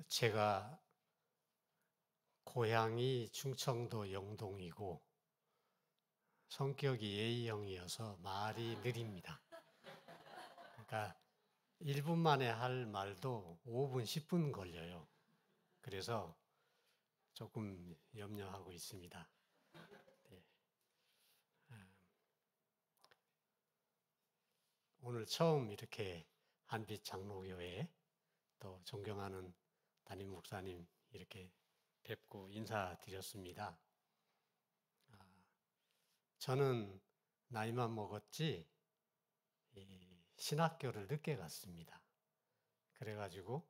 제가 고향이 충청도 영동이고 성격이 A형이어서 말이 느립니다. 그러니까 1분 만에 할 말도 5분, 10분 걸려요. 그래서 조금 염려하고 있습니다. 네. 오늘 처음 이렇게 한빛 장로교회에 또 존경하는 담임 목사님 이렇게 뵙고 인사드렸습니다. 저는 나이만 먹었지 신학교를 늦게 갔습니다. 그래가지고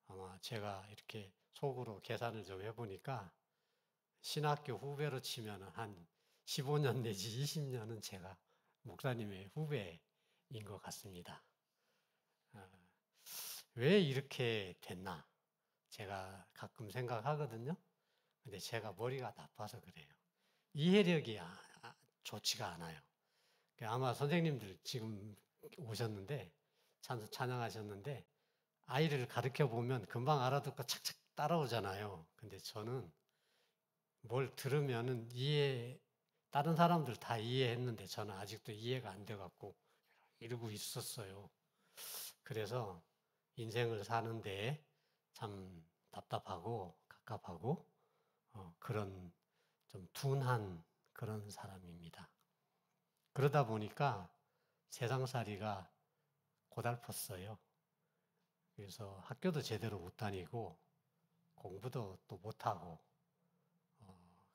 아마 제가 이렇게 속으로 계산을 좀 해보니까 신학교 후배로 치면 한 15년 내지 20년은 제가 목사님의 후배인 것 같습니다. 왜 이렇게 됐나? 제가 가끔 생각하거든요. 근데 제가 머리가 나빠서 그래요. 이해력이 좋지가 않아요. 아마 선생님들 지금 오셨는데 찬양하셨는데 아이를 가르쳐 보면 금방 알아듣고 착착 따라오잖아요. 근데 저는 뭘 들으면은 다른 사람들 다 이해했는데 저는 아직도 이해가 안 돼갖고 이러고 있었어요. 그래서 인생을 사는데 참 답답하고 갑갑하고 그런 좀 둔한 그런 사람입니다. 그러다 보니까 세상살이가 고달팠어요. 그래서 학교도 제대로 못 다니고 공부도 또 못하고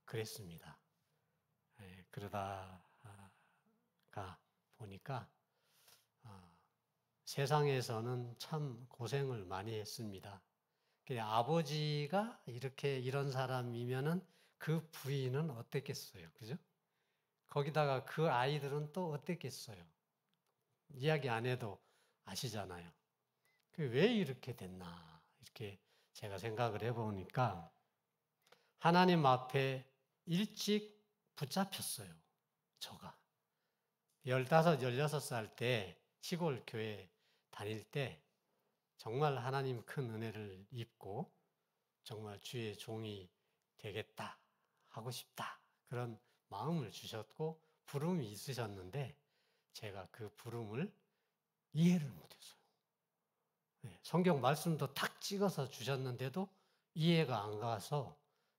그랬습니다. 그러다가 보니까 세상에서는 참 고생을 많이 했습니다. 아버지가 이런 사람이면은 그 부인은 어땠겠어요, 그죠? 거기다가 그 아이들은 또 어땠겠어요? 이야기 안 해도 아시잖아요. 왜 이렇게 됐나 이렇게 제가 생각을 해보니까 하나님 앞에 일찍 붙잡혔어요. 저가 15, 16살 때 시골 교회 다닐 때 정말 하나님 큰 은혜를 입고 정말 주의 종이 되겠다, 하고 싶다 그런 마음을 주셨고 부름이 있으셨는데 제가 그 부름을 이해를 못했어요. 성경 말씀도 탁 찍어서 주셨는데도 이해가 안 가서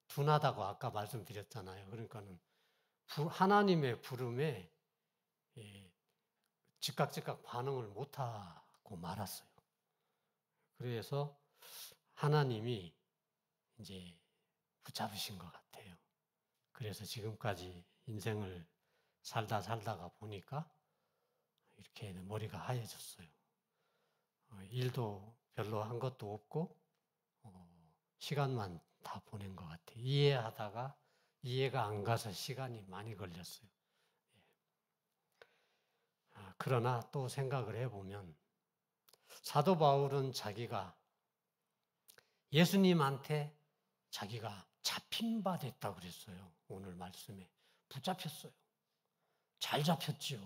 둔하다고 아까 말씀드렸잖아요. 그러니까는 하나님의 부름에 즉각 반응을 못하고 말았어요. 그래서 하나님이 이제 붙잡으신 것 같아요. 그래서 지금까지 인생을 살다가 보니까 이렇게 머리가 하얘졌어요. 일도 별로 한 것도 없고 시간만 다 보낸 것 같아요. 이해하다가 이해가 안 가서 시간이 많이 걸렸어요. 그러나 또 생각을 해보면 사도 바울은 자기가 예수님한테 자기가 잡힌 바 됐다고 그랬어요. 오늘 말씀에 붙잡혔어요. 잘 잡혔지요.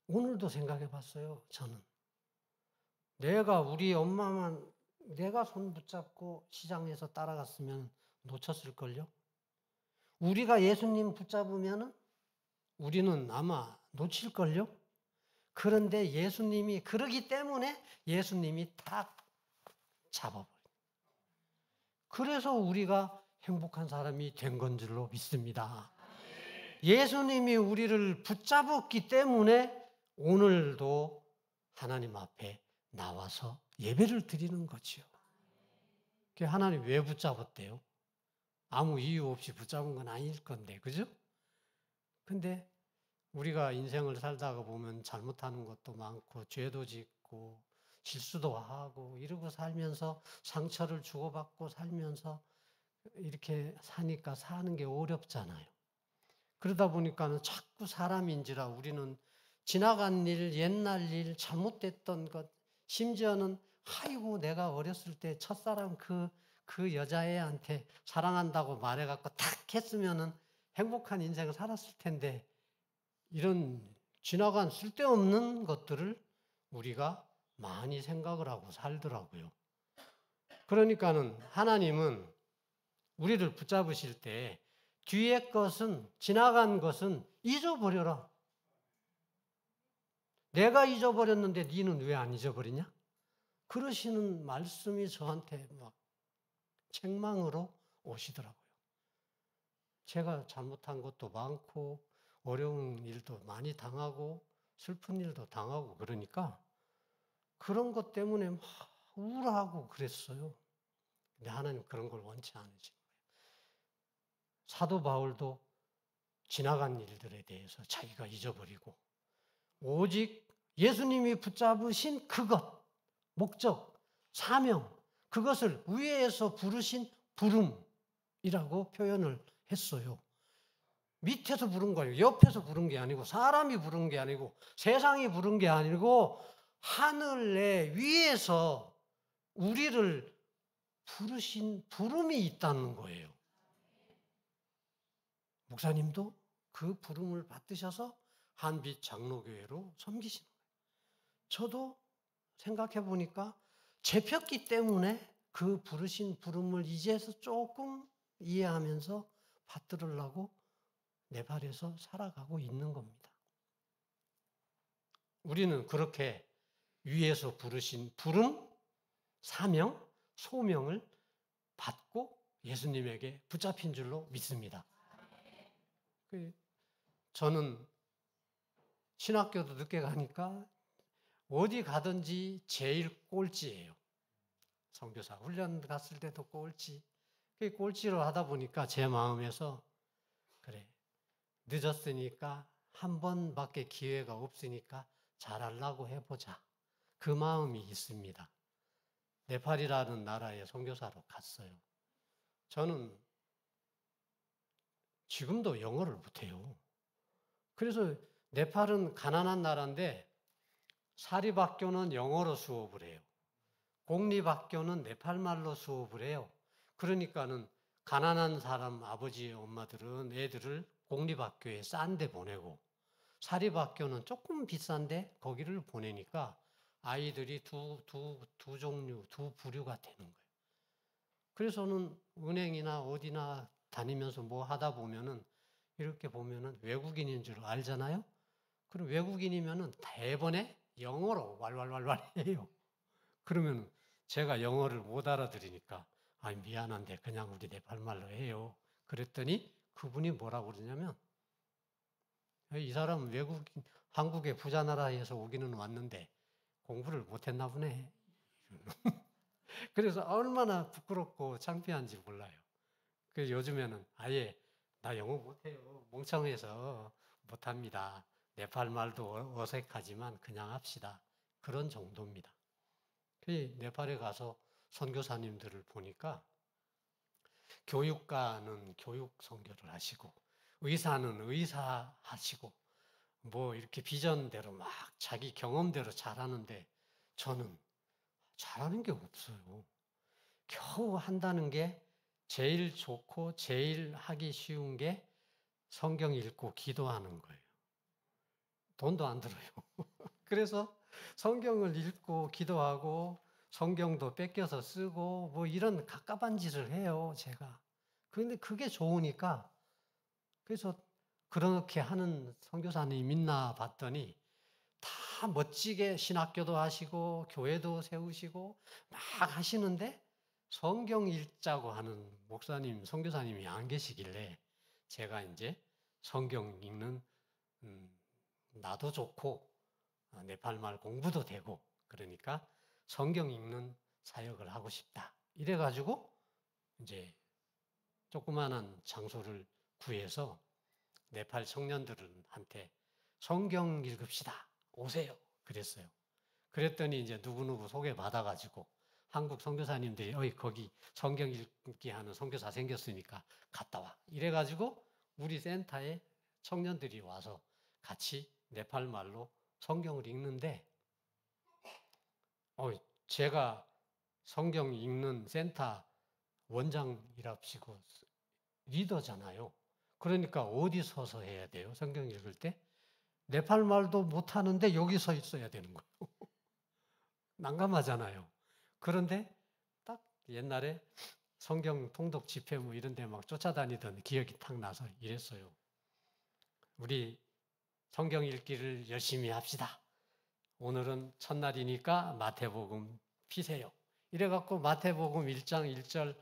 오늘도 생각해 봤어요. 저는 내가 우리 엄마만 내가 손 붙잡고 시장에서 따라갔으면 놓쳤을걸요. 우리가 예수님 붙잡으면 우리는 아마 놓칠걸요. 그런데 예수님이 그러기 때문에 예수님이 딱 잡아버려요. 그래서 우리가 행복한 사람이 된 건 줄로 믿습니다. 예수님이 우리를 붙잡았기 때문에 오늘도 하나님 앞에 나와서 예배를 드리는 거지요. 하나님 왜 붙잡았대요? 아무 이유 없이 붙잡은 건 아닐 건데, 그죠? 근데 우리가 인생을 살다가 보면 잘못하는 것도 많고 죄도 짓고 실수도 하고 이러고 살면서 상처를 주고받고 살면서 이렇게 사니까 사는 게 어렵잖아요. 그러다 보니까는 자꾸 사람인지라 우리는 지나간 일, 옛날 일, 잘못됐던 것, 심지어는 아이고 내가 어렸을 때 첫사랑 그 여자애한테 사랑한다고 말해갖고 탁 했으면은 행복한 인생을 살았을 텐데 이런 지나간 쓸데없는 것들을 우리가 많이 생각을 하고 살더라고요. 그러니까는 하나님은 우리를 붙잡으실 때 뒤의 것은, 지나간 것은 잊어버려라. 내가 잊어버렸는데 너는 왜 안 잊어버리냐? 그러시는 말씀이 저한테 막 책망으로 오시더라고요. 제가 잘못한 것도 많고 어려운 일도 많이 당하고 슬픈 일도 당하고 그러니까 그런 것 때문에 막 우울하고 그랬어요. 근데 하나님 그런 걸 원치 않으신 거예요. 사도 바울도 지나간 일들에 대해서 자기가 잊어버리고 오직 예수님이 붙잡으신 그것, 목적, 사명, 그것을 위에서 부르신 부름이라고 표현을 했어요. 밑에서 부른 거예요. 옆에서 부른 게 아니고 사람이 부른 게 아니고 세상이 부른 게 아니고 하늘의 위에서 우리를 부르신 부름이 있다는 거예요. 목사님도 그 부름을 받으셔서 한빛 장로교회로 섬기시는 거예요. 저도 생각해 보니까 잡혔기 때문에 그 부르신 부름을 이제서 조금 이해하면서 받들으려고 네팔에서 살아가고 있는 겁니다. 우리는 그렇게 위에서 부르신 부름, 사명, 소명을 받고 예수님에게 붙잡힌 줄로 믿습니다. 저는 신학교도 늦게 가니까 어디 가든지 제일 꼴찌예요. 선교사 훈련 갔을 때도 꼴찌. 그 꼴찌로 하다 보니까 제 마음에서 그래, 늦었으니까 한 번밖에 기회가 없으니까 잘하려고 해보자. 그 마음이 있습니다. 네팔이라는 나라에 선교사로 갔어요. 저는 지금도 영어를 못해요. 그래서 네팔은 가난한 나라인데 사립학교는 영어로 수업을 해요. 공립학교는 네팔말로 수업을 해요. 그러니까는 가난한 사람 아버지 엄마들은 애들을 공립학교에 싼 데 보내고 사립학교는 조금 비싼데 거기를 보내니까 아이들이 두 종류, 두 부류가 되는 거예요. 그래서는 은행이나 어디나 다니면서 뭐 하다 보면은 이렇게 보면은 외국인인 줄 알잖아요? 그럼 외국인이면은 대번에 영어로 왈왈왈왈 해요. 그러면 제가 영어를 못 알아들으니까 미안한데 그냥 우리 네팔말로 해요. 그랬더니 그분이 뭐라고 그러냐면 이 사람 외국인, 한국의 부자 나라에서 오기는 왔는데 공부를 못했나 보네. 그래서 얼마나 부끄럽고 창피한지 몰라요. 그래서 요즘에는 아예 나 영어 못해요. 멍청해서 못합니다. 네팔 말도 어색하지만 그냥 합시다. 그런 정도입니다. 네팔에 가서 선교사님들을 보니까 교육가는 교육 선교를 하시고 의사는 의사 하시고 뭐 이렇게 비전대로 막 자기 경험대로 잘하는데 저는 잘하는 게 없어요. 겨우 한다는 게 제일 좋고 제일 하기 쉬운 게 성경 읽고 기도하는 거예요. 돈도 안 들어요. 그래서 성경을 읽고 기도하고 성경도 뺏겨서 쓰고 뭐 이런 갑갑한 짓을 해요, 제가. 그런데 그게 좋으니까 그래서 그렇게 하는 선교사님 있나 봤더니 다 멋지게 신학교도 하시고 교회도 세우시고 막 하시는데 성경 읽자고 하는 목사님, 선교사님이 안 계시길래 제가 이제 성경 읽는 나도 좋고 네팔말 공부도 되고 그러니까 성경 읽는 사역을 하고 싶다. 이래가지고 이제 조그마한 장소를 구해서 네팔 청년들한테 성경 읽읍시다. 오세요. 그랬어요. 그랬더니 이제 누구누구 소개받아가지고 한국 선교사님들이 거기 성경 읽기 하는 선교사 생겼으니까 갔다 와. 이래가지고 우리 센터에 청년들이 와서 같이 네팔 말로 성경을 읽는데 제가 성경 읽는 센터 원장이랍시고 리더잖아요. 그러니까 어디 서서 해야 돼요? 성경 읽을 때? 네팔 말도 못하는데 여기 서 있어야 되는 거예요. 난감하잖아요. 그런데 딱 옛날에 성경 통독 집회 뭐 이런 데 막 쫓아다니던 기억이 탁 나서 이랬어요. 우리 성경 읽기를 열심히 합시다. 오늘은 첫날이니까 마태복음 피세요. 이래갖고 마태복음 1장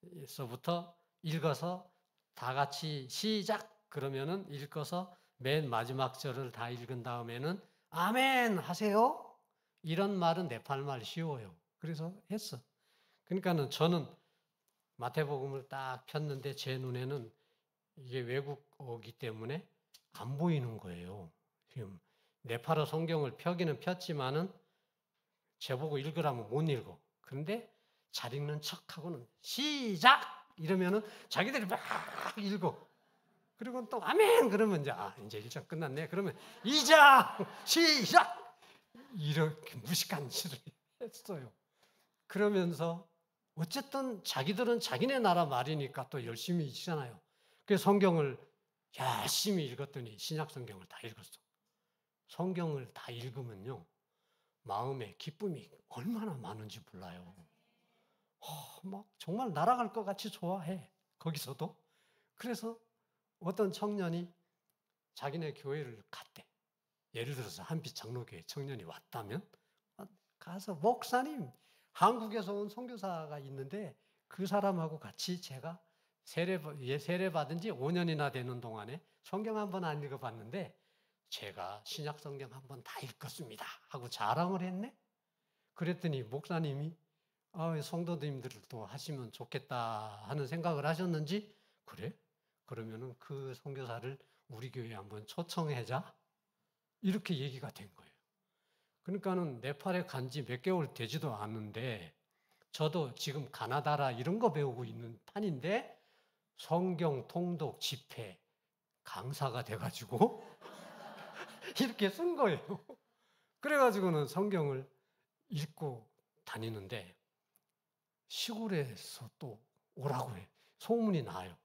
1절에서부터 읽어서 다 같이 시작! 그러면은 읽어서 맨 마지막 절을 다 읽은 다음에는 아멘 하세요. 이런 말은 네팔말 쉬워요. 그래서 했어. 그러니까는 저는 마태복음을 딱 폈는데 제 눈에는 이게 외국어기 때문에 안 보이는 거예요. 지금 네팔어 성경을 펴기는 폈지만은 제보고 읽으라면 못 읽어. 그런데 잘 읽는 척하고는 시작! 이러면은 자기들이 막 읽어. 그리고 또 아멘! 그러면 이제 1장 끝났네. 그러면 2장! 시작! 이렇게 무식한 짓을 했어요. 그러면서 어쨌든 자기들은 자기네 나라 말이니까 또 열심히 읽잖아요. 그래서 성경을 열심히 읽었더니 신약 성경을 다 읽었어. 성경을 다 읽으면요. 마음에 기쁨이 얼마나 많은지 몰라요. 막 정말 날아갈 것 같이 좋아해. 거기서도. 그래서 어떤 청년이 자기네 교회를 갔대. 예를 들어서 한빛 장로교회 청년이 왔다면 가서 목사님, 한국에서 온 선교사가 있는데 그 사람하고 같이 제가 세례 받은 지 5년이나 되는 동안에 성경 한 번 안 읽어봤는데 제가 신약 성경 한 번 다 읽었습니다 하고 자랑을 했네. 그랬더니 목사님이 성도님들도 하시면 좋겠다 하는 생각을 하셨는지 그래? 그러면은 그 선교사를 우리 교회에 한번 초청하자. 이렇게 얘기가 된 거예요. 그러니까는 네팔에 간 지 몇 개월 되지도 않는데 저도 지금 가나다라 이런 거 배우고 있는 판인데 성경 통독 집회 강사가 돼가지고 이렇게 쓴 거예요. 그래가지고는 성경을 읽고 다니는데 시골에서 또 오라고 해. 소문이 나요.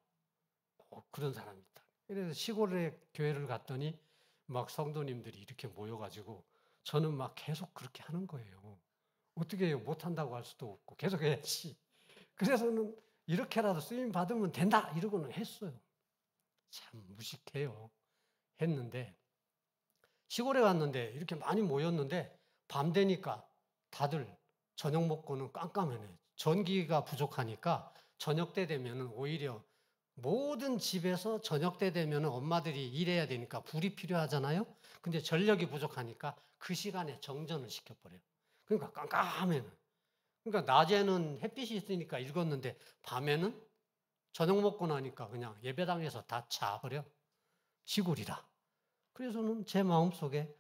그런 사람이 있다. 그래서 시골에 교회를 갔더니 막 성도님들이 이렇게 모여가지고 저는 막 계속 그렇게 하는 거예요. 어떻게 해요? 못한다고 할 수도 없고 계속 해야지. 그래서는 이렇게라도 쓰임 받으면 된다 이러고는 했어요. 참 무식해요. 했는데 시골에 갔는데 이렇게 많이 모였는데 밤 되니까 다들 저녁 먹고는 깜깜해요. 전기가 부족하니까 저녁 때 되면은 오히려 모든 집에서 저녁 때 되면 엄마들이 일해야 되니까 불이 필요하잖아요. 근데 전력이 부족하니까 그 시간에 정전을 시켜버려요. 그러니까 깜깜해요. 그러니까 낮에는 햇빛이 있으니까 읽었는데 밤에는 저녁 먹고 나니까 그냥 예배당에서 다 자버려. 시골이라. 그래서는 제 마음속에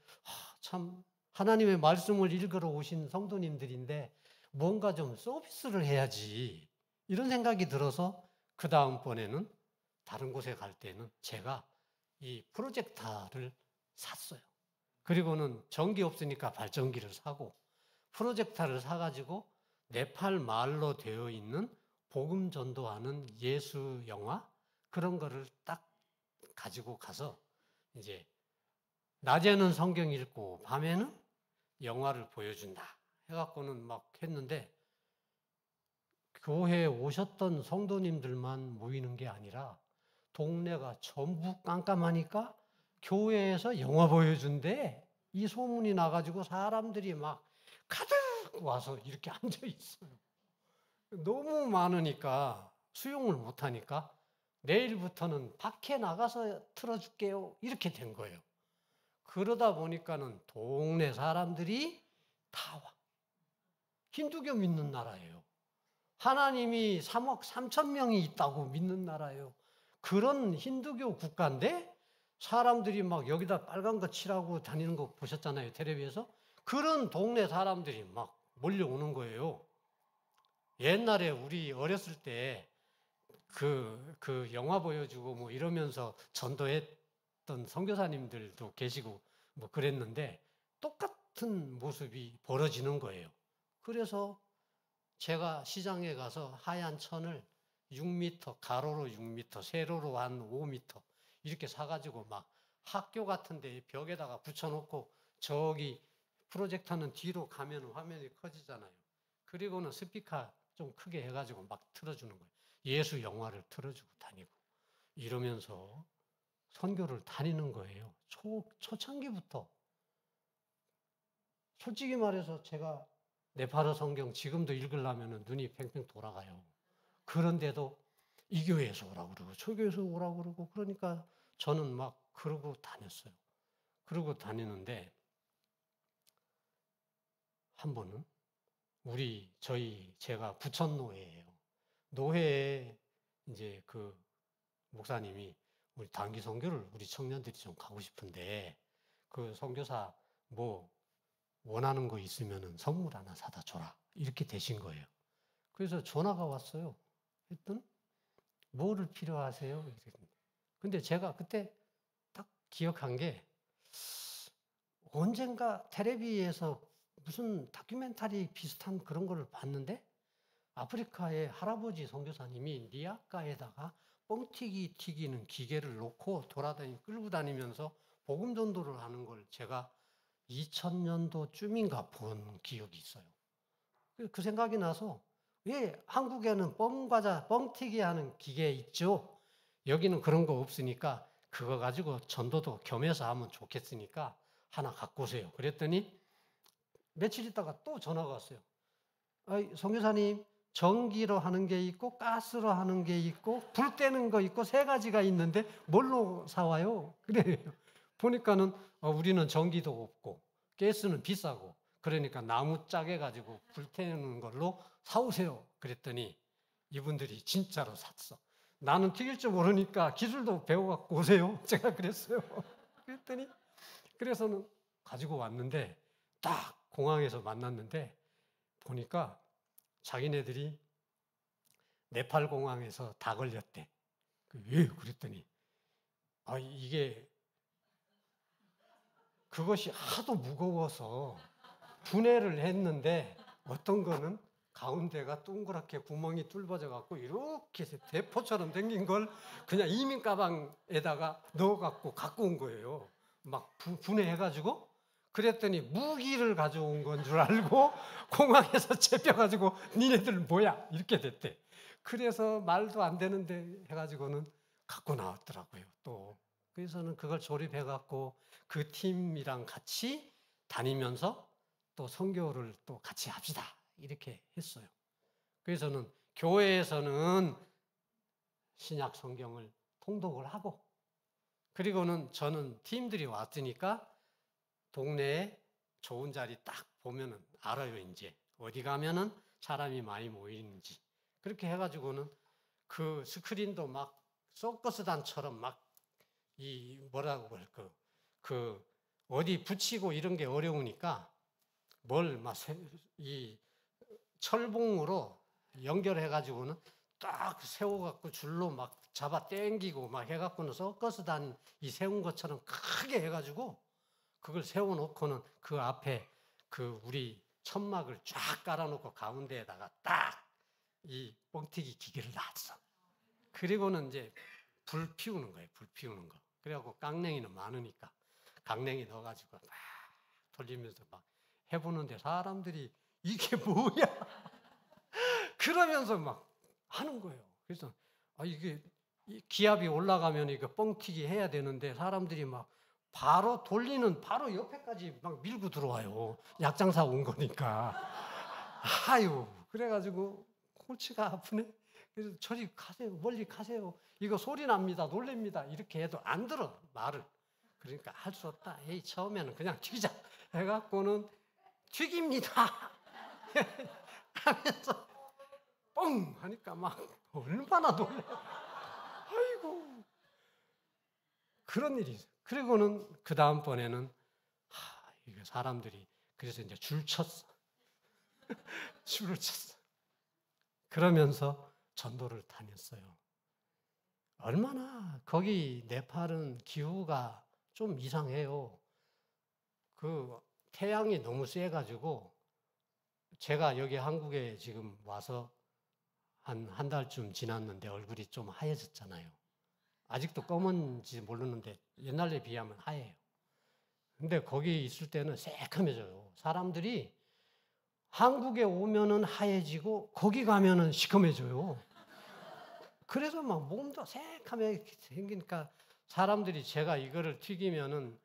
참 하나님의 말씀을 읽으러 오신 성도님들인데 뭔가 좀 서비스를 해야지 이런 생각이 들어서 그 다음번에는 다른 곳에 갈 때는 제가 이 프로젝터를 샀어요. 그리고는 전기 없으니까 발전기를 사고 프로젝터를 사가지고 네팔 말로 되어 있는 복음 전도하는 예수 영화 그런 거를 딱 가지고 가서 이제 낮에는 성경 읽고 밤에는 영화를 보여준다 해갖고는 막 했는데 교회에 오셨던 성도님들만 모이는 게 아니라 동네가 전부 깜깜하니까 교회에서 영화 보여준대. 이 소문이 나가지고 사람들이 막 가득 와서 이렇게 앉아 있어요. 너무 많으니까 수용을 못하니까 내일부터는 밖에 나가서 틀어줄게요. 이렇게 된 거예요. 그러다 보니까는 동네 사람들이 다 와. 힌두교 믿는 나라예요. 하나님이 3억 3천 명이 있다고 믿는 나라예요. 그런 힌두교 국가인데 사람들이 막 여기다 빨간 거 칠하고 다니는 거 보셨잖아요. 텔레비에서. 그런 동네 사람들이 막 몰려오는 거예요. 옛날에 우리 어렸을 때 그 영화 보여주고 뭐 이러면서 전도했던 선교사님들도 계시고 뭐 그랬는데 똑같은 모습이 벌어지는 거예요. 그래서 제가 시장에 가서 하얀 천을 6m, 가로로 6m, 세로로 한 5m 이렇게 사가지고 막 학교 같은 데 벽에다가 붙여놓고 저기 프로젝터는 뒤로 가면 화면이 커지잖아요. 그리고는 스피커 좀 크게 해가지고 막 틀어주는 거예요. 예수 영화를 틀어주고 다니고 이러면서 선교를 다니는 거예요. 초창기부터. 솔직히 말해서 제가 네팔어 성경 지금도 읽으려면 눈이 팽팽 돌아가요. 그런데도 이 교회에서 오라고 그러고 저 교회에서 오라고 그러고 그러니까 저는 막 그러고 다녔어요. 그러고 다니는데 한 번은 제가 부천 노회예요. 노회에 이제 그 목사님이 우리 단기 선교를 우리 청년들이 좀 가고 싶은데 그 선교사 뭐 원하는 거 있으면은 선물 하나 사다 줘라. 이렇게 되신 거예요. 그래서 전화가 왔어요. 했더니 뭐를 필요하세요? 근데 제가 그때 딱 기억한 게 언젠가 텔레비에서 무슨 다큐멘터리 비슷한 그런 거를 봤는데 아프리카의 할아버지 선교사님이 리아카에다가 뻥튀기 튀기는 기계를 놓고 끌고 다니면서 복음 전도를 하는 걸 제가 2000년도쯤인가 본 기억이 있어요. 그 생각이 나서 왜 한국에는 뻥튀기 하는 기계 있죠? 여기는 그런 거 없으니까 그거 가지고 전도도 겸해서 하면 좋겠으니까 하나 갖고 오세요. 그랬더니 며칠 있다가 또 전화가 왔어요. 선교사님, 전기로 하는 게 있고 가스로 하는 게 있고 불 떼는 거 있고 세 가지가 있는데 뭘로 사와요? 그래요. 보니까는 우리는 전기도 없고 가스는 비싸고 그러니까 나무 짜게 가지고 불 태우는 걸로 사오세요. 그랬더니 이분들이 진짜로 샀어. 나는 튀길 줄 모르니까 기술도 배워갖고 오세요. 제가 그랬어요. 그랬더니 그래서는 가지고 왔는데 딱 공항에서 만났는데 보니까 자기네들이 네팔 공항에서 다 걸렸대. 왜? 그랬더니 이게 그것이 하도 무거워서 분해를 했는데 어떤 거는 가운데가 동그랗게 구멍이 뚫어져 갖고 이렇게 대포처럼 생긴 걸 그냥 이민 가방에다가 넣어 갖고 온 거예요. 막 분해해 가지고 그랬더니 무기를 가져온 건 줄 알고 공항에서 잡혀가지고 니네들 뭐야 이렇게 됐대. 그래서 말도 안 되는데 해가지고는 갖고 나왔더라고요. 또 그래서는 그걸 조립해갖고 그 팀이랑 같이 다니면서 또 선교를 또 같이 합시다 이렇게 했어요. 그래서는 교회에서는 신약 성경을 통독을 하고 그리고는 저는 팀들이 왔으니까 동네에 좋은 자리 딱 보면은 알아요. 이제 어디 가면은 사람이 많이 모이는지 그렇게 해가지고는 그 스크린도 막 서커스단처럼 막 이 뭐라고 그럴까 그 어디 붙이고 이런 게 어려우니까 뭘 막 이 철봉으로 연결해가지고는 딱 세워갖고 줄로 막 잡아 당기고 막 해갖고는 서커스단 이 세운 것처럼 크게 해가지고 그걸 세워놓고는 그 앞에 그 우리 천막을 쫙 깔아놓고 가운데에다가 딱 이 뻥튀기 기계를 놨어. 그리고는 이제 불 피우는 거예요. 불 피우는 거. 그래갖고 깡냉이는 많으니까 강냉이 넣어가지고 막 돌리면서 막 해보는데 사람들이 이게 뭐야? 그러면서 막 하는 거예요. 그래서 이게 기압이 올라가면 이거 뻥튀기 해야 되는데 사람들이 막 바로 돌리는 바로 옆에까지 막 밀고 들어와요. 약장사 온 거니까. 아유, 그래가지고 골치가 아프네. 그래서 저리 가세요. 멀리 가세요. 이거 소리 납니다. 놀랍니다. 이렇게 해도 안 들어, 말을. 그러니까 할 수 없다. 에이, 처음에는 그냥 튀기자. 해갖고는 튀깁니다. 하면서 뻥! 하니까 막 얼마나 놀래. 아이고. 그런 일이 있어요. 그리고는 그 다음번에는 이게 사람들이 그래서 이제 줄 쳤어. 줄을 쳤어. 그러면서 전도를 다녔어요. 얼마나 거기 네팔은 기후가 좀 이상해요. 그 태양이 너무 세가지고 제가 여기 한국에 지금 와서 한 달쯤 지났는데 얼굴이 좀 하얘졌잖아요. 아직도 검은지 모르는데 옛날에 비하면 하얘요. 근데 거기 있을 때는 새카매져요. 사람들이 한국에 오면은 하얘지고 거기 가면은 시커매져요. 그래서 막 몸도 새카매 생기니까 사람들이 제가 이거를 튀기면은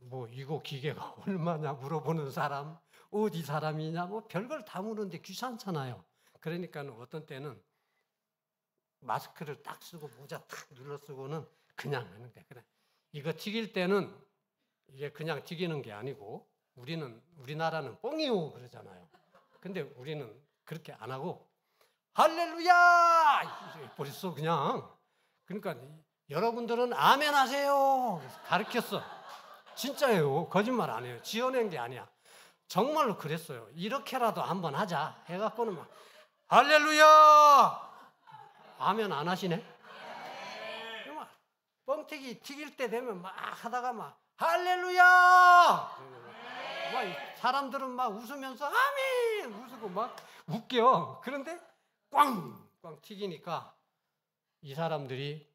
뭐 이거 기계가 얼마냐 물어보는 사람, 어디 사람이냐 뭐 별걸 다 물는데 귀찮잖아요. 그러니까 어떤 때는 마스크를 딱 쓰고 모자 딱 눌러 쓰고는 그냥 하는 거야. 그래. 이거 튀길 때는 이게 그냥 튀기는 게 아니고 우리나라는 뻥이요 그러잖아요. 근데 우리는 그렇게 안 하고 할렐루야! 벌써 그냥. 그러니까 여러분들은 아멘 하세요. 가르쳤어. 진짜예요. 거짓말 안 해요. 지어낸 게 아니야. 정말로 그랬어요. 이렇게라도 한번 하자 해갖고는 막 할렐루야! 아멘 안 하시네? 막 뻥튀기 튀길 때 되면 막 하다가 막 할렐루야! 막 사람들은 막 웃으면서 아멘! 웃고 막 웃겨. 그런데 꽝 튀기니까 이 사람들이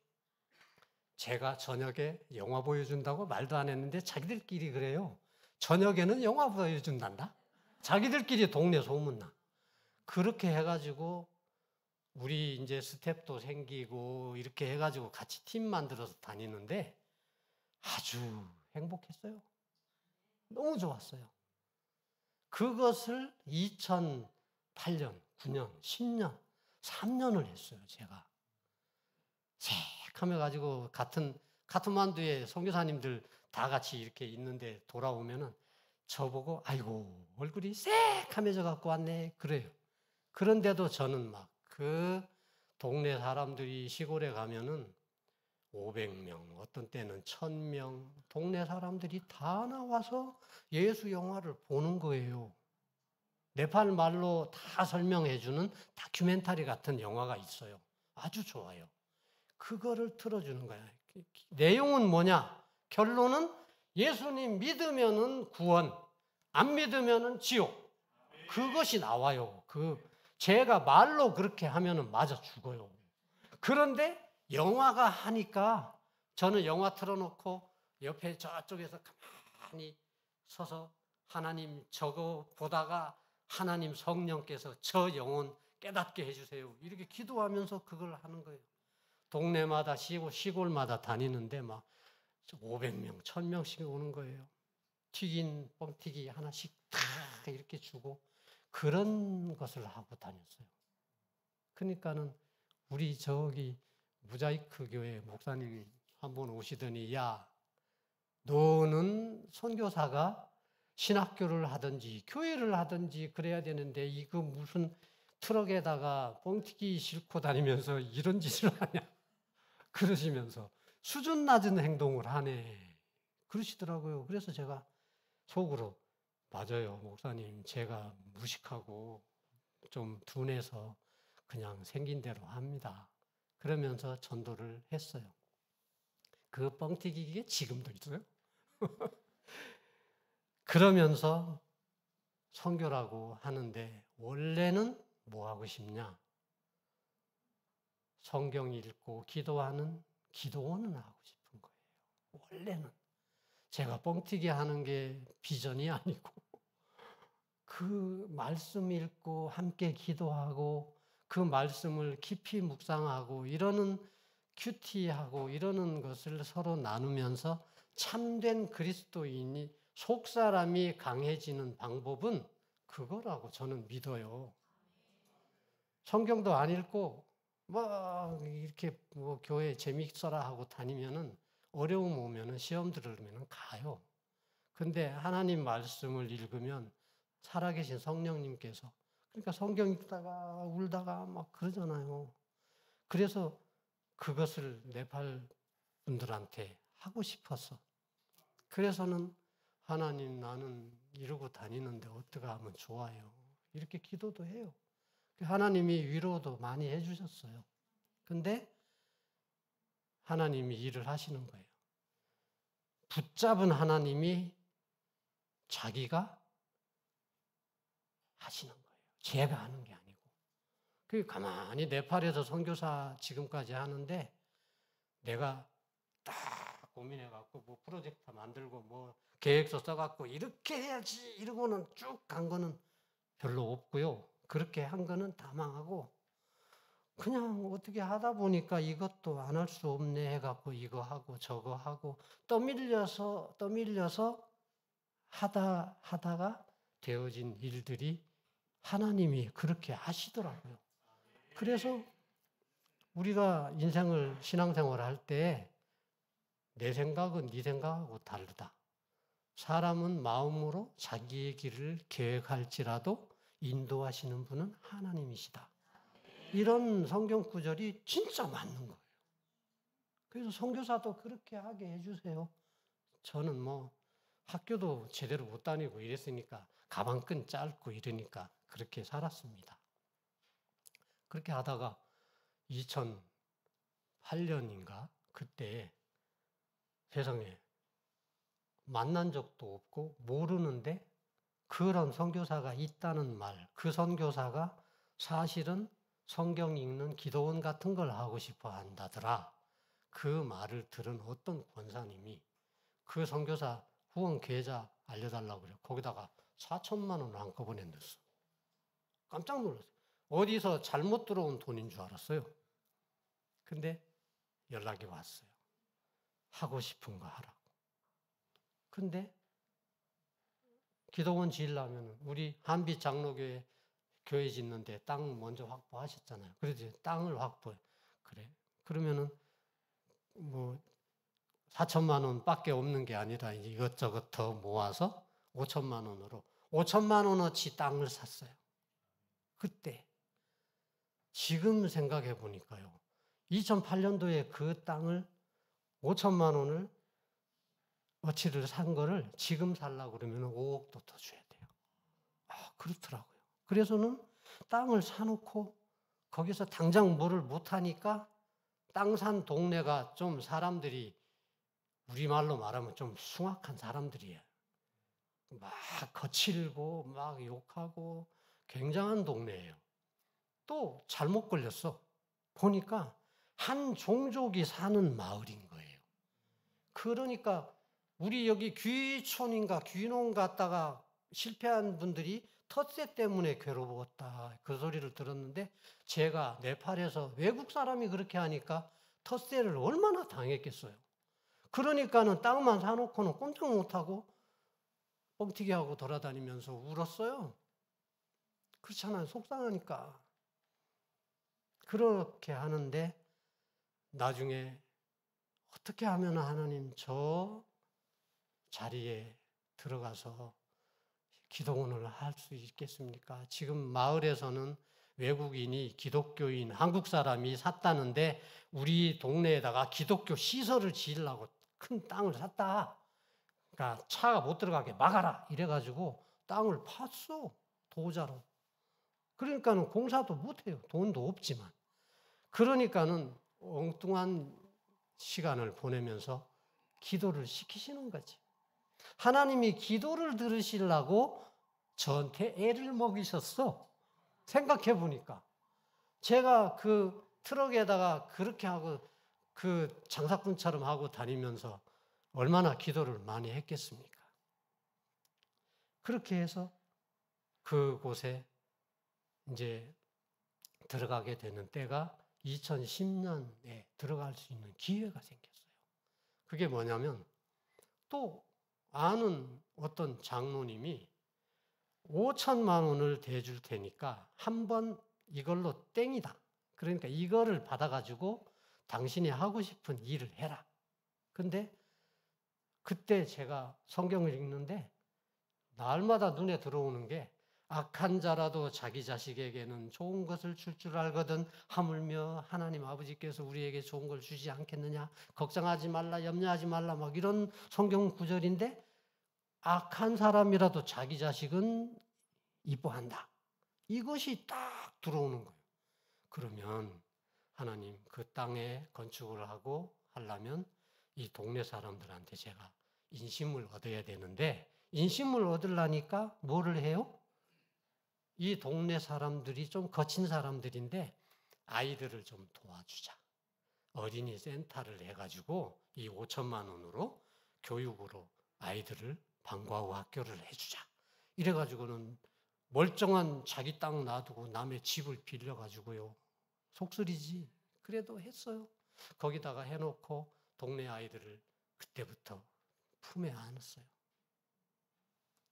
제가 저녁에 영화 보여준다고 말도 안 했는데 자기들끼리 그래요. 저녁에는 영화 보여준단다. 자기들끼리 동네 소문나. 그렇게 해가지고 우리 이제 스텝도 생기고 이렇게 해가지고 같이 팀 만들어서 다니는데 아주 행복했어요. 너무 좋았어요. 그것을 2008년, 9년, 10년, 3년을 했어요, 제가. 새카매 가지고 같은 카트만두에 선교사님들 다 같이 이렇게 있는데 돌아오면은 저보고 아이고 얼굴이 새카매져 갖고 왔네 그래요. 그런데도 저는 막 그 동네 사람들이 시골에 가면은 500명, 어떤 때는 1000명, 동네 사람들이 다 나와서 예수 영화를 보는 거예요. 네팔 말로 다 설명해주는 다큐멘터리 같은 영화가 있어요. 아주 좋아요. 그거를 틀어주는 거야. 내용은 뭐냐? 결론은 예수님 믿으면은 구원, 안 믿으면은 지옥. 그것이 나와요. 제가 말로 그렇게 하면은 맞아 죽어요. 그런데 영화가 하니까 저는 영화 틀어놓고 옆에 저쪽에서 가만히 서서 하나님 저거 보다가 하나님 성령께서 저 영혼 깨닫게 해주세요. 이렇게 기도하면서 그걸 하는 거예요. 동네마다 시골마다 다니는데 막 500명, 1000명씩 오는 거예요. 튀긴 뻥튀기 하나씩 다 이렇게 주고 그런 것을 하고 다녔어요. 그러니까는 우리 저기 무자이크 교회 목사님이 한번 오시더니 야, 너는 선교사가 신학교를 하든지 교회를 하든지 그래야 되는데 이거 무슨 트럭에다가 뻥튀기 싣고 다니면서 이런 짓을 하냐 그러시면서 수준 낮은 행동을 하네 그러시더라고요. 그래서 제가 속으로 맞아요 목사님 제가 무식하고 좀 둔해서 그냥 생긴 대로 합니다. 그러면서 전도를 했어요. 그 뻥튀기가 지금도 있어요. 그러면서 선교라고 하는데 원래는 뭐 하고 싶냐? 성경 읽고 기도하는 기도원은 하고 싶은 거예요. 원래는 제가 뻥튀기 하는 게 비전이 아니고 그 말씀 읽고 함께 기도하고 그 말씀을 깊이 묵상하고 이러는 큐티하고 이러는 것을 서로 나누면서 참된 그리스도인이 속사람이 강해지는 방법은 그거라고 저는 믿어요. 성경도 안 읽고 뭐 이렇게 뭐 교회 재미있어라 하고 다니면은 어려움 오면은 시험 들으면은 가요. 근데 하나님 말씀을 읽으면 살아계신 성령님께서 그러니까 성경 읽다가 울다가 막 그러잖아요. 그래서 그것을 네팔 분들한테 하고 싶었어. 그래서는 하나님 나는 이러고 다니는데 어떻게 하면 좋아요. 이렇게 기도도 해요. 하나님이 위로도 많이 해주셨어요. 근데 하나님이 일을 하시는 거예요. 붙잡은 하나님이 자기가 하시는 거예요. 제가 하는 게 아니고. 그 가만히 네팔에서 선교사 지금까지 하는데 내가 딱 고민해갖고 뭐 프로젝트 만들고 뭐 계획서 써갖고 이렇게 해야지 이러고는 쭉 간 거는 별로 없고요. 그렇게 한 거는 다 망하고 그냥 어떻게 하다 보니까 이것도 안 할 수 없네 해갖고 이거 하고 저거 하고 떠밀려서 하다가 되어진 일들이 하나님이 그렇게 하시더라고요. 그래서 우리가 인생을 신앙생활을 할 때 내 생각은 네 생각하고 다르다. 사람은 마음으로 자기의 길을 계획할지라도 인도하시는 분은 하나님이시다. 이런 성경 구절이 진짜 맞는 거예요. 그래서 선교사도 그렇게 하게 해주세요. 저는 뭐 학교도 제대로 못 다니고 이랬으니까 가방끈 짧고 이러니까 그렇게 살았습니다. 그렇게 하다가 2008년인가 그때 세상에 만난 적도 없고 모르는데 그런 선교사가 있다는 말, 그 선교사가 사실은 성경 읽는 기도원 같은 걸 하고 싶어 한다더라. 그 말을 들은 어떤 권사님이 그 선교사 후원 계좌 알려달라고 그래요. 거기다가 4천만 원을 한꺼번에 넣었어. 깜짝 놀랐어요. 어디서 잘못 들어온 돈인 줄 알았어요. 근데 연락이 왔어요. 하고 싶은 거 하라고. 근데 기도원 지으려면 우리 한빛 장로교회 교회 짓는데 땅 먼저 확보하셨잖아요. 그래서 땅을 확보해. 그래. 그러면은 뭐 4천만 원밖에 없는 게 아니라 이것저것 더 모아서 5천만 원으로 5천만 원어치 땅을 샀어요. 그때 지금 생각해 보니까요. 2008년도에 그 땅을 5천만 원을 어치를 산 거를 지금 살려고 그러면 5억도 더 줘야 돼요. 그렇더라고요. 그래서는 땅을 사놓고 거기서 당장 뭐를 못하니까 땅 산 동네가 좀 사람들이 우리말로 말하면 좀 숭악한 사람들이에요. 막 거칠고 막 욕하고 굉장한 동네예요. 또 잘못 걸렸어. 보니까 한 종족이 사는 마을인 거예요. 그러니까 우리 여기 귀촌인가 귀농 갔다가 실패한 분들이 텃세 때문에 괴로웠다. 그 소리를 들었는데 제가 네팔에서 외국 사람이 그렇게 하니까 텃세를 얼마나 당했겠어요. 그러니까는 땅만 사놓고는 꼼짝 못하고 뻥튀기하고 돌아다니면서 울었어요. 그렇잖아요. 속상하니까. 그렇게 하는데 나중에 어떻게 하면 하나님 저 자리에 들어가서 기도원을 할 수 있겠습니까? 지금 마을에서는 외국인이 기독교인 한국 사람이 샀다는데 우리 동네에다가 기독교 시설을 지으려고 큰 땅을 샀다. 그러니까 차가 못 들어가게 막아라. 이래가지고 땅을 팠어. 도자로. 그러니까는 공사도 못해요. 돈도 없지만. 그러니까는 엉뚱한 시간을 보내면서 기도를 시키시는 거지. 하나님이 기도를 들으시려고 저한테 애를 먹이셨어. 생각해 보니까. 제가 그 트럭에다가 그렇게 하고 그 장사꾼처럼 하고 다니면서 얼마나 기도를 많이 했겠습니까? 그렇게 해서 그곳에 이제 들어가게 되는 때가 2010년에 들어갈 수 있는 기회가 생겼어요. 그게 뭐냐면 또 아는 어떤 장로님이 5천만 원을 대줄 테니까 한번 이걸로 땡이다. 그러니까 이거를 받아가지고 당신이 하고 싶은 일을 해라. 근데 그때 제가 성경을 읽는데 날마다 눈에 들어오는 게 악한 자라도 자기 자식에게는 좋은 것을 줄 줄 알거든 하물며 하나님 아버지께서 우리에게 좋은 걸 주지 않겠느냐. 걱정하지 말라, 염려하지 말라 막 이런 성경 구절인데 악한 사람이라도 자기 자식은 이뻐한다. 이것이 딱 들어오는 거예요. 그러면 하나님 그 땅에 건축을 하고 하려면 이 동네 사람들한테 제가 인심을 얻어야 되는데 인심을 얻으려니까 뭐를 해요? 이 동네 사람들이 좀 거친 사람들인데 아이들을 좀 도와주자. 어린이 센터를 해가지고 이 5천만 원으로 교육으로 아이들을 방과후 학교를 해주자. 이래가지고는 멀쩡한 자기 땅 놔두고 남의 집을 빌려가지고요. 속쓰리지. 그래도 했어요. 거기다가 해놓고 동네 아이들을 그때부터 품에 안았어요.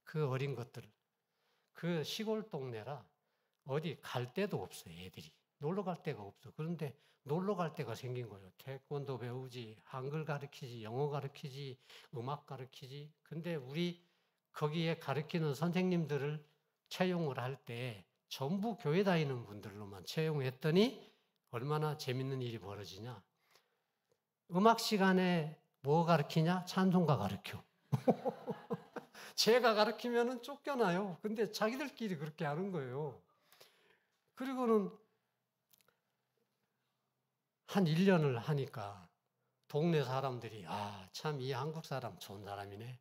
그 어린 것들. 그 시골 동네라 어디 갈 데도 없어요, 애들이. 놀러 갈 데가 없어. 그런데 놀러 갈 데가 생긴 거예요. 태권도 배우지, 한글 가르치지, 영어 가르치지, 음악 가르치지. 근데 우리 거기에 가르치는 선생님들을 채용을 할 때 전부 교회 다니는 분들로만 채용했더니 얼마나 재밌는 일이 벌어지냐. 음악 시간에 뭐 가르치냐? 찬송가 가르쳐. 제가 가르치면은 쫓겨나요. 근데 자기들끼리 그렇게 하는 거예요. 그리고는 한 1년을 하니까 동네 사람들이 참 이 한국 사람 좋은 사람이네.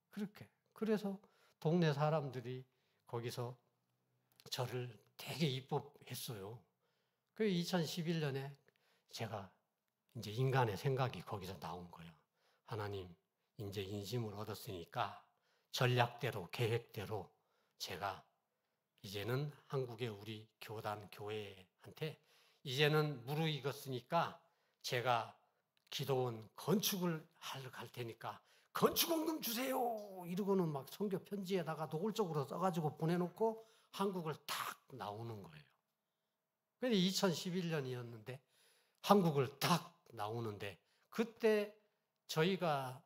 그렇게. 그래서 동네 사람들이 거기서 저를 되게 이뻐했어요. 그 2011년에 제가 이제 인간의 생각이 거기서 나온 거예요. 하나님, 이제 인심을 얻었으니까 전략대로, 계획대로 제가 이제는 한국의 우리 교단, 교회한테 이제는 무르익었으니까 제가 기도원 건축을 하러 갈 테니까 건축원금 주세요! 이러고는 막 선교 편지에다가 노골적으로 써가지고 보내놓고 한국을 탁 나오는 거예요. 근데 2011년이었는데 한국을 탁 나오는데 그때 저희가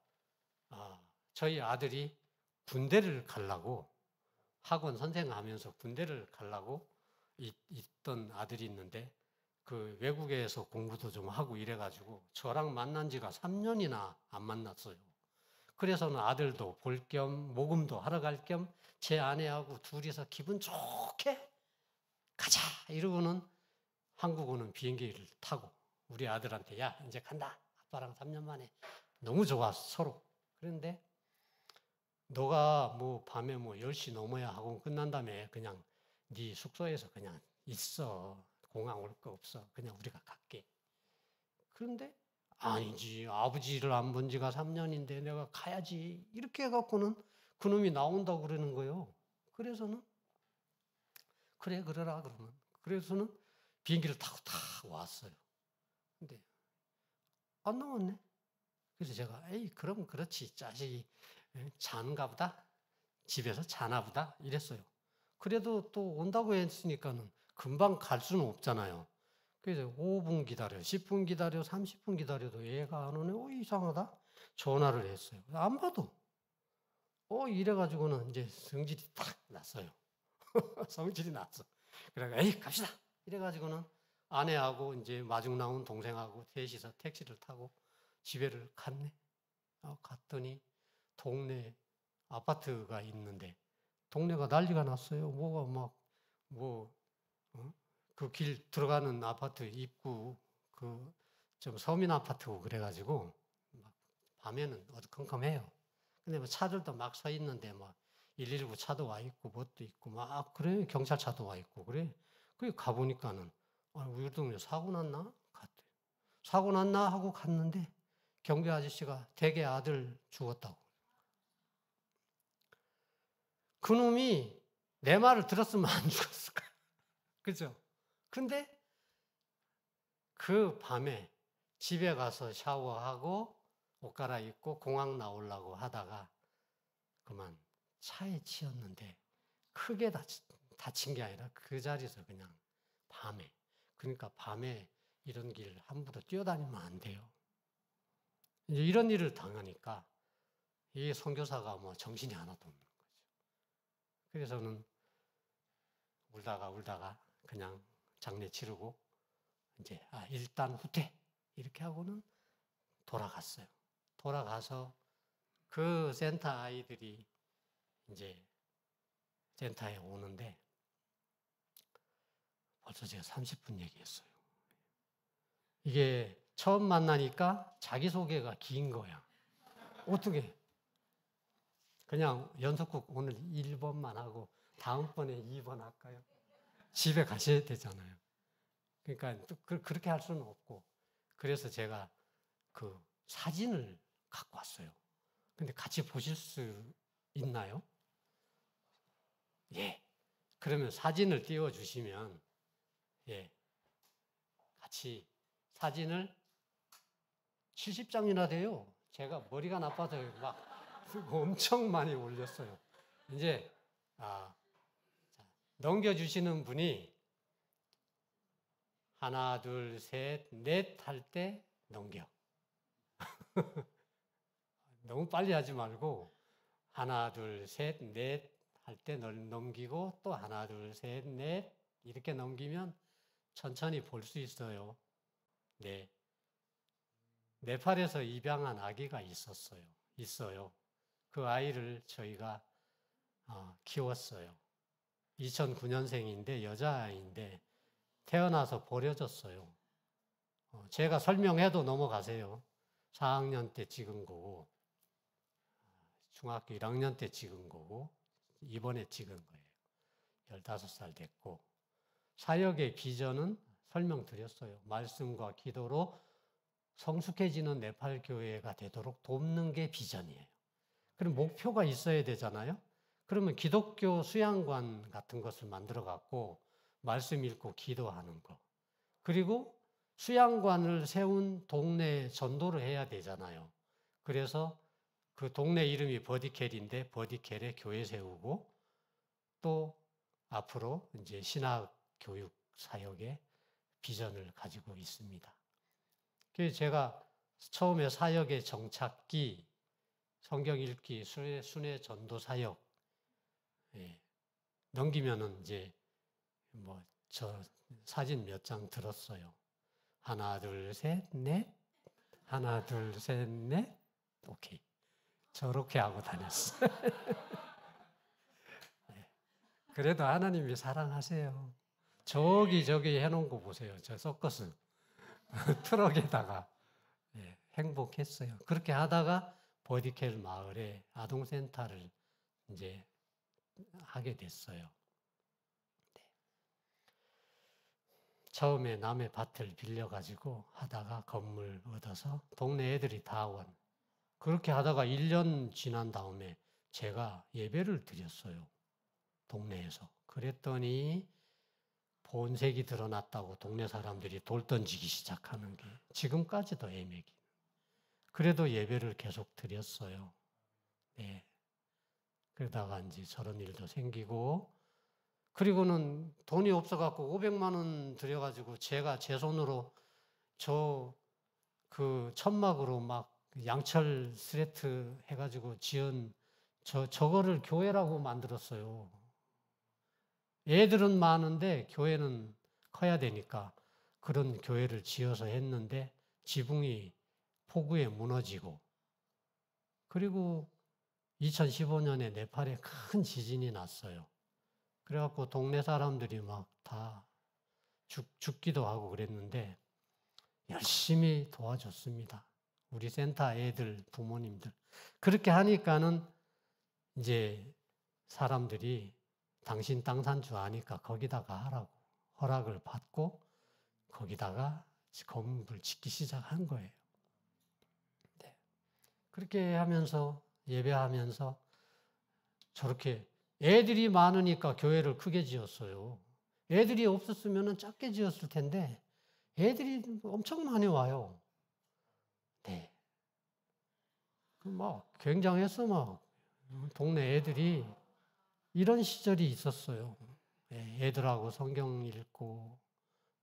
저희 아들이 군대를 가려고 학원 선생하면서 군대를 가려고 있던 아들이 있는데 그 외국에서 공부도 좀 하고 이래가지고 저랑 만난 지가 3년이나 안 만났어요. 그래서는 아들도 볼 겸 모금도 하러 갈 겸 제 아내하고 둘이서 기분 좋게 가자 이러고는 한국 오는 비행기를 타고 우리 아들한테 야 이제 간다. 아빠랑 3년 만에 너무 좋았어 서로. 그런데 너가 뭐 밤에 뭐 10시 넘어야 학원 끝난다며 그냥 네 숙소에서 그냥 있어. 공항 올 거 없어. 그냥 우리가 갈게. 그런데 아니지. 아버지를 안 본 지가 3년인데 내가 가야지. 이렇게 해갖고는 그놈이 나온다고 그러는 거예요. 그래서는 그래 그러라 그러면. 그래서는 비행기를 타고 다 왔어요. 근데 안 나왔네. 그래서 제가 에이 그럼 그렇지. 자식이 자는가 보다. 집에서 자나 보다. 이랬어요. 그래도 또 온다고 했으니까는 금방 갈 수는 없잖아요. 그래서 5분 기다려, 10분 기다려, 30분 기다려도 얘가 안 오네. 이상하다. 전화를 했어요. 안 봐도. 이래가지고는 이제 성질이 탁 났어요. 성질이 났어. 그래가 에이 갑시다. 이래가지고는 아내하고 이제 마중 나온 동생하고 셋이서 택시를 타고 집에를 갔네. 갔더니 동네 아파트가 있는데 동네가 난리가 났어요. 뭐가 막 그 길 들어가는 아파트 입구 그 좀 서민 아파트고 그래가지고 막 밤에는 어두컴컴해요. 근데 뭐 차들도 막 서 있는데 막 119 차도 와 있고 뭣도 있고 막 그래 경찰차도 와 있고 그래. 그래 가보니까는 우리 동네 사고 났나? 갔대. 사고 났나 하고 갔는데 경비 아저씨가 댁에 아들 죽었다고. 그놈이 내 말을 들었으면 안 죽었을까? 그죠? 근데 그 밤에 집에 가서 샤워하고 옷 갈아입고 공항 나오려고 하다가 그만 차에 치였는데 크게 다친 게 아니라 그 자리에서 그냥 밤에. 그러니까 밤에 이런 길 함부로 뛰어다니면 안 돼요. 이제 이런 일을 당하니까 이 선교사가 뭐 정신이 하나도 없는 거죠. 그래서는 울다가 그냥 장례 치르고 이제 일단 후퇴 이렇게 하고는 돌아갔어요. 돌아가서 그 센터 아이들이 이제 센터에 오는데 벌써 제가 30분 얘기했어요. 이게 처음 만나니까 자기소개가 긴 거야. 어떻게? 그냥 연속극 오늘 1번만 하고 다음번에 2번 할까요? 집에 가셔야 되잖아요. 그러니까 그렇게 할 수는 없고 그래서 제가 그 사진을 갖고 왔어요. 근데 같이 보실 수 있나요? 예. 그러면 사진을 띄워주시면, 예. 같이 사진을 70장이나 돼요. 제가 머리가 나빠서 막 엄청 많이 올렸어요. 이제, 넘겨주시는 분이 하나, 둘, 셋, 넷 할 때 넘겨. 너무 빨리 하지 말고 하나, 둘, 셋, 넷 할 때 넘기고 또 하나, 둘, 셋, 넷 이렇게 넘기면 천천히 볼 수 있어요. 네. 네팔에서 입양한 아기가 있어요. 그 아이를 저희가 키웠어요. 2009년생인데 여자아이인데 태어나서 버려졌어요. 제가 설명해도 넘어가세요. 4학년 때 찍은 거고 중학교 1학년 때 찍은 거고 이번에 찍은 거예요. 15살 됐고 사역의 비전은 설명드렸어요. 말씀과 기도로 성숙해지는 네팔 교회가 되도록 돕는 게 비전이에요. 그럼 목표가 있어야 되잖아요. 그러면 기독교 수양관 같은 것을 만들어 갖고 말씀 읽고 기도하는 거. 그리고 수양관을 세운 동네에 전도를 해야 되잖아요. 그래서 그 동네 이름이 버디켈인데 버디켈에 교회 세우고 또 앞으로 이제 신학 교육 사역의 비전을 가지고 있습니다. 그래서 제가 처음에 사역의 정착기, 성경 읽기, 순회 전도 사역 넘기면은 이제 뭐 저 사진 몇 장 들었어요. 하나, 둘, 셋, 넷. 하나, 둘, 셋, 넷. 오케이. 저렇게 하고 다녔어요. 그래도 하나님이 사랑하세요. 저기 해놓은 거 보세요. 저 서커스. 트럭에다가 행복했어요. 그렇게 하다가 버디켈 마을에 아동센터를 이제 하게 됐어요. 네. 처음에 남의 밭을 빌려가지고 하다가 건물 얻어서 동네 애들이 다 원. 그렇게 하다가 1년 지난 다음에 제가 예배를 드렸어요. 동네에서. 그랬더니 본색이 드러났다고 동네 사람들이 돌 던지기 시작하는 게 지금까지도 애매기. 그래도 예배를 계속 드렸어요. 네. 그러다가 이제 저런 일도 생기고, 그리고는 돈이 없어갖고 500만 원 들여가지고 제가 제 손으로 그 천막으로 막 양철 스레트 해가지고 지은 저거를 교회라고 만들었어요. 애들은 많은데 교회는 커야 되니까 그런 교회를 지어서 했는데 지붕이 폭우에 무너지고, 그리고 2015년에 네팔에 큰 지진이 났어요. 그래갖고 동네 사람들이 막 다 죽기도 하고 그랬는데 열심히 도와줬습니다. 우리 센터 애들, 부모님들. 그렇게 하니까는 이제 사람들이 당신 땅 산 줄 아니까 거기다가 하라고 허락을 받고 거기다가 건물을 짓기 시작한 거예요. 네. 그렇게 하면서 예배하면서 저렇게 애들이 많으니까 교회를 크게 지었어요. 애들이 없었으면 작게 지었을 텐데 애들이 엄청 많이 와요. 네. 막 굉장해서 막 동네 애들이 이런 시절이 있었어요. 애들하고 성경 읽고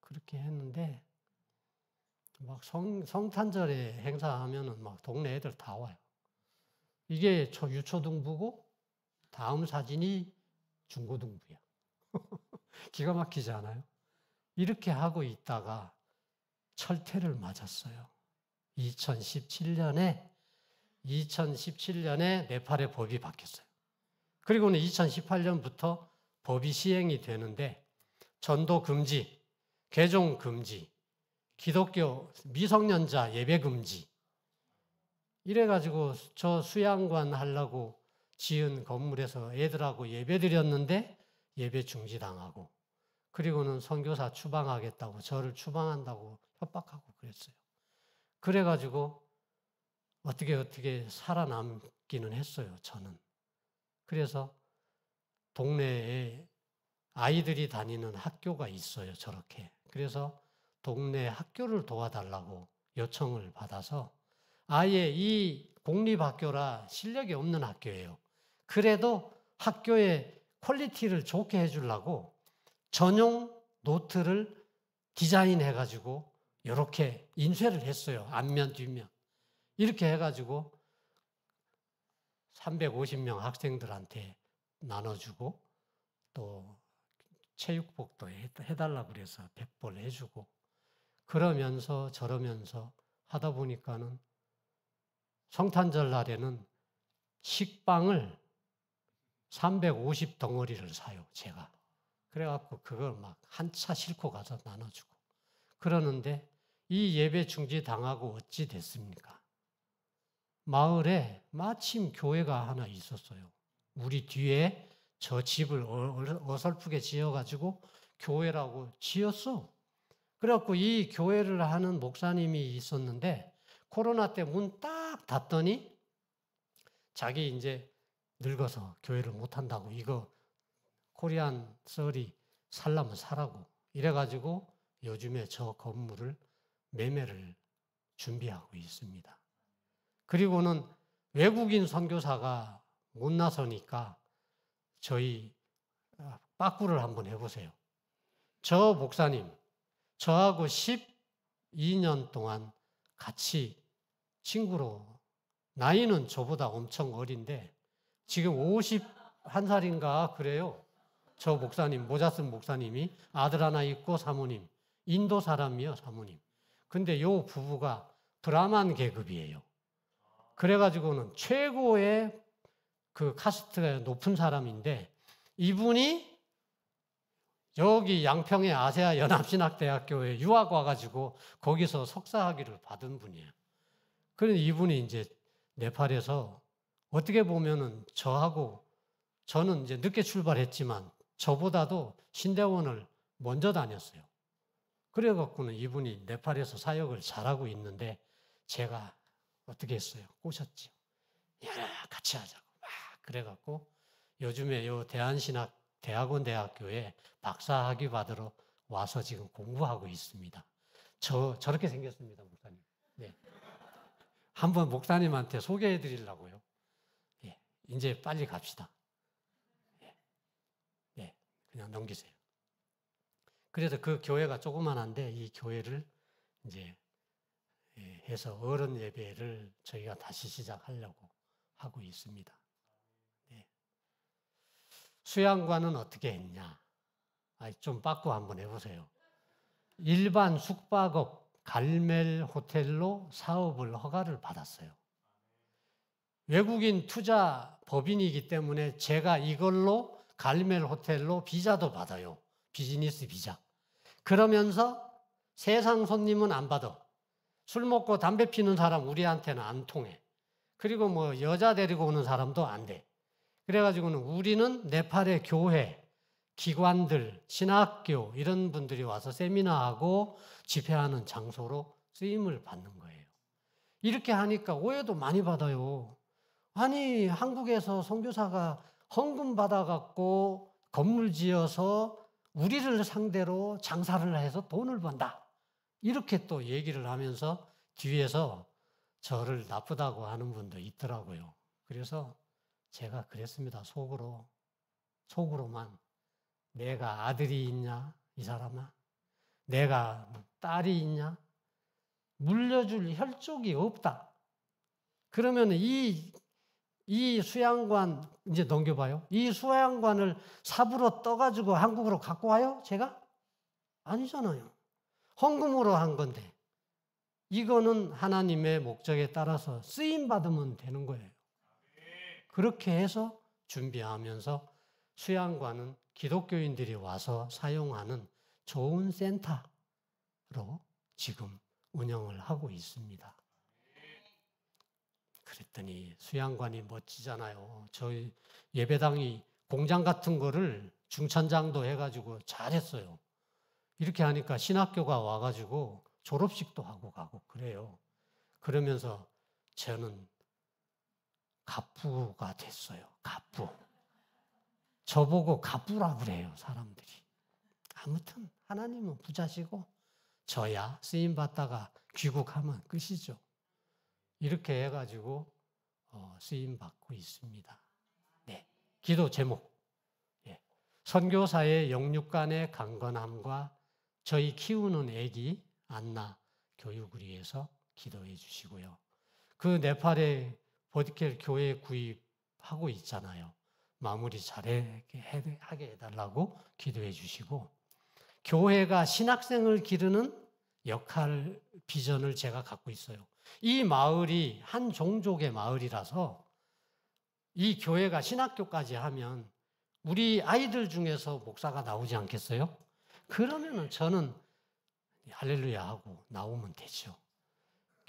그렇게 했는데 막 성탄절에 행사하면은 막 동네 애들 다 와요. 이게 유초등부고 다음 사진이 중고등부야. 기가 막히지 않아요? 이렇게 하고 있다가 철퇴를 맞았어요. 2017년에 네팔의 법이 바뀌었어요. 그리고는 2018년부터 법이 시행이 되는데 전도 금지, 개종 금지, 기독교 미성년자 예배 금지 이래가지고 저 수양관 하려고 지은 건물에서 애들하고 예배 드렸는데 예배 중지당하고, 그리고는 선교사 추방하겠다고 저를 추방한다고 협박하고 그랬어요. 그래가지고 어떻게 살아남기는 했어요, 저는. 그래서 동네에 아이들이 다니는 학교가 있어요. 저렇게. 그래서 동네 학교를 도와달라고 요청을 받아서 아예 이 공립학교라 실력이 없는 학교예요. 그래도 학교의 퀄리티를 좋게 해주려고 전용 노트를 디자인해가지고 이렇게 인쇄를 했어요. 앞면, 뒷면. 이렇게 해가지고 350명 학생들한테 나눠주고 또 체육복도 해달라고 그래서 100벌 해주고 그러면서 저러면서 하다 보니까는 성탄절 날에는 식빵을 350 덩어리를 사요, 제가. 그래갖고 그걸 막 한 차 싣고 가서 나눠주고. 그러는데 이 예배 중지 당하고 어찌 됐습니까? 마을에 마침 교회가 하나 있었어요. 우리 뒤에 저 집을 어설프게 지어가지고 교회라고 지었어. 그래갖고 이 교회를 하는 목사님이 있었는데 코로나 때 문 딱 닫더니 자기 이제 늙어서 교회를 못한다고 이거 코리안 썰이 살라면 사라고 이래가지고 요즘에 저 건물을 매매를 준비하고 있습니다. 그리고는 외국인 선교사가 못 나서니까 저희 빠꾸를 한번 해보세요. 저 목사님, 저하고 12년 동안 같이 친구로 나이는 저보다 엄청 어린데 지금 51살인가 그래요. 저 목사님, 모자 쓴 목사님이 아들 하나 있고 사모님, 인도 사람이요, 사모님. 근데 요 부부가 브라만 계급이에요. 그래가지고는 최고의 그 카스트가 높은 사람인데 이분이 여기 양평의 아세아 연합신학대학교에 유학 와가지고 거기서 석사학위를 받은 분이에요. 그런데 이분이 이제 네팔에서 어떻게 보면은 저는 이제 늦게 출발했지만 저보다도 신대원을 먼저 다녔어요. 그래갖고는 이분이 네팔에서 사역을 잘하고 있는데 제가 어떻게 했어요? 꼬셨죠. 야, 같이 하자고. 막 그래갖고 요즘에 요 대한신학 대학원 대학교에 박사학위 받으러 와서 지금 공부하고 있습니다. 저렇게 생겼습니다, 목사님. 네. 한번 목사님한테 소개해 드리려고요. 예. 이제 빨리 갑시다. 예. 예. 그냥 넘기세요. 그래서 그 교회가 조그만한데 이 교회를 이제 해서 어른 예배를 저희가 다시 시작하려고 하고 있습니다. 네. 수양관은 어떻게 했냐? 좀 바꿔 한번 해보세요. 일반 숙박업 갈멜 호텔로 사업을 허가를 받았어요. 외국인 투자 법인이기 때문에 제가 이걸로 갈멜 호텔로 비자도 받아요. 비즈니스 비자. 그러면서 세상 손님은 안 받아. 술 먹고 담배 피는 사람 우리한테는 안 통해. 그리고 뭐 여자 데리고 오는 사람도 안 돼. 그래가지고는 우리는 네팔의 교회, 기관들, 신학교 이런 분들이 와서 세미나하고 집회하는 장소로 쓰임을 받는 거예요. 이렇게 하니까 오해도 많이 받아요. 아니 한국에서 선교사가 헌금 받아갖고 건물 지어서 우리를 상대로 장사를 해서 돈을 번다. 이렇게 또 얘기를 하면서 뒤에서 저를 나쁘다고 하는 분도 있더라고요. 그래서 제가 그랬습니다. 속으로만 내가 아들이 있냐 이 사람아? 내가 딸이 있냐? 물려줄 혈족이 없다. 그러면 이 수양관 이제 넘겨봐요. 이 수양관을 삽으로 떠가지고 한국으로 갖고 와요? 제가? 아니잖아요. 헌금으로 한 건데 이거는 하나님의 목적에 따라서 쓰임받으면 되는 거예요. 그렇게 해서 준비하면서 수양관은 기독교인들이 와서 사용하는 좋은 센터로 지금 운영을 하고 있습니다. 그랬더니 수양관이 멋지잖아요. 저희 예배당이 공장 같은 거를 중천장도 해가지고 잘했어요. 이렇게 하니까 신학교가 와가지고 졸업식도 하고 가고 그래요. 그러면서 저는 갑부가 됐어요. 갑부. 저보고 가부라 그래요, 사람들이. 아무튼 하나님은 부자시고 저야 쓰임 받다가 귀국하면 끝이죠. 이렇게 해가지고 쓰임 받고 있습니다. 네, 기도 제목. 예. 선교사의 영육간의 강건함과 저희 키우는 아기 안나 교육을 위해서 기도해 주시고요. 그 네팔에 버디켈 교회 구입하고 있잖아요. 마무리 잘하게 해달라고 기도해 주시고, 교회가 신학생을 기르는 역할, 비전을 제가 갖고 있어요. 이 마을이 한 종족의 마을이라서 이 교회가 신학교까지 하면 우리 아이들 중에서 목사가 나오지 않겠어요? 그러면은 저는 할렐루야 하고 나오면 되죠.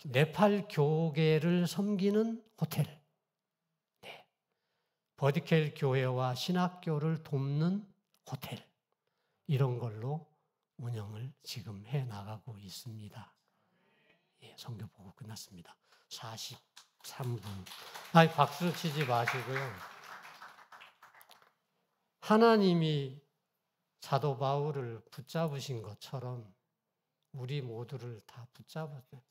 네팔 교계를 섬기는 호텔, 네. 버디켈 교회와 신학교를 돕는 호텔, 이런 걸로 운영을 지금 해 나가고 있습니다. 예, 선교 보고 끝났습니다. 43분. 박수 치지 마시고요. 하나님이 사도 바울을 붙잡으신 것처럼 우리 모두를 다 붙잡았어요.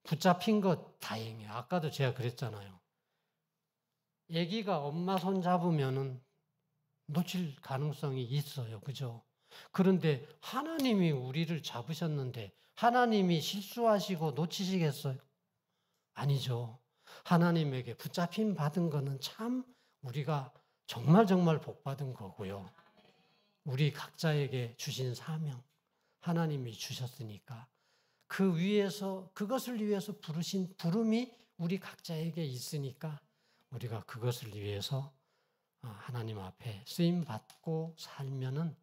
붙잡힌 것 다행이에요. 아까도 제가 그랬잖아요. 아기가 엄마 손 잡으면은 놓칠 가능성이 있어요. 그죠? 그런데 하나님이 우리를 잡으셨는데 하나님이 실수하시고 놓치시겠어요? 아니죠. 하나님에게 붙잡힘 받은 거는 참 우리가 정말 복 받은 거고요. 우리 각자에게 주신 사명, 하나님이 주셨으니까 그 위에서, 그것을 위해서 부르신 부름이 우리 각자에게 있으니까 우리가 그것을 위해서 하나님 앞에 쓰임 받고 살면은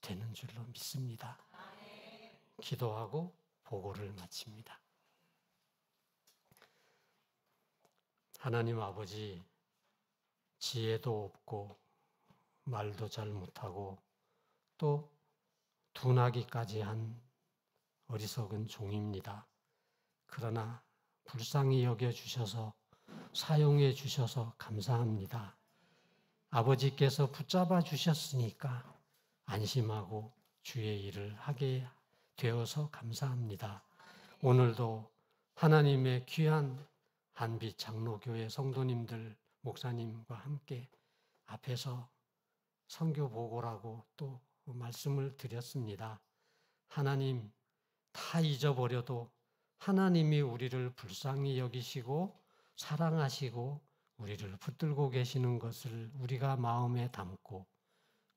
되는 줄로 믿습니다. 기도하고 보고를 마칩니다. 하나님 아버지, 지혜도 없고 말도 잘 못하고 또 둔하기까지 한 어리석은 종입니다. 그러나 불쌍히 여겨주셔서 사용해 주셔서 감사합니다. 아버지께서 붙잡아 주셨으니까 안심하고 주의 일을 하게 되어서 감사합니다. 오늘도 하나님의 귀한 한빛 장로교회 성도님들, 목사님과 함께 앞에서 선교 보고라고 또 말씀을 드렸습니다. 하나님, 다 잊어버려도 하나님이 우리를 불쌍히 여기시고 사랑하시고 우리를 붙들고 계시는 것을 우리가 마음에 담고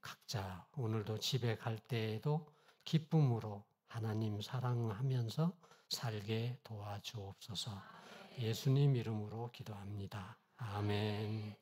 각자 오늘도 집에 갈 때에도 기쁨으로 하나님 사랑하면서 살게 도와주옵소서. 예수님 이름으로 기도합니다. 아멘.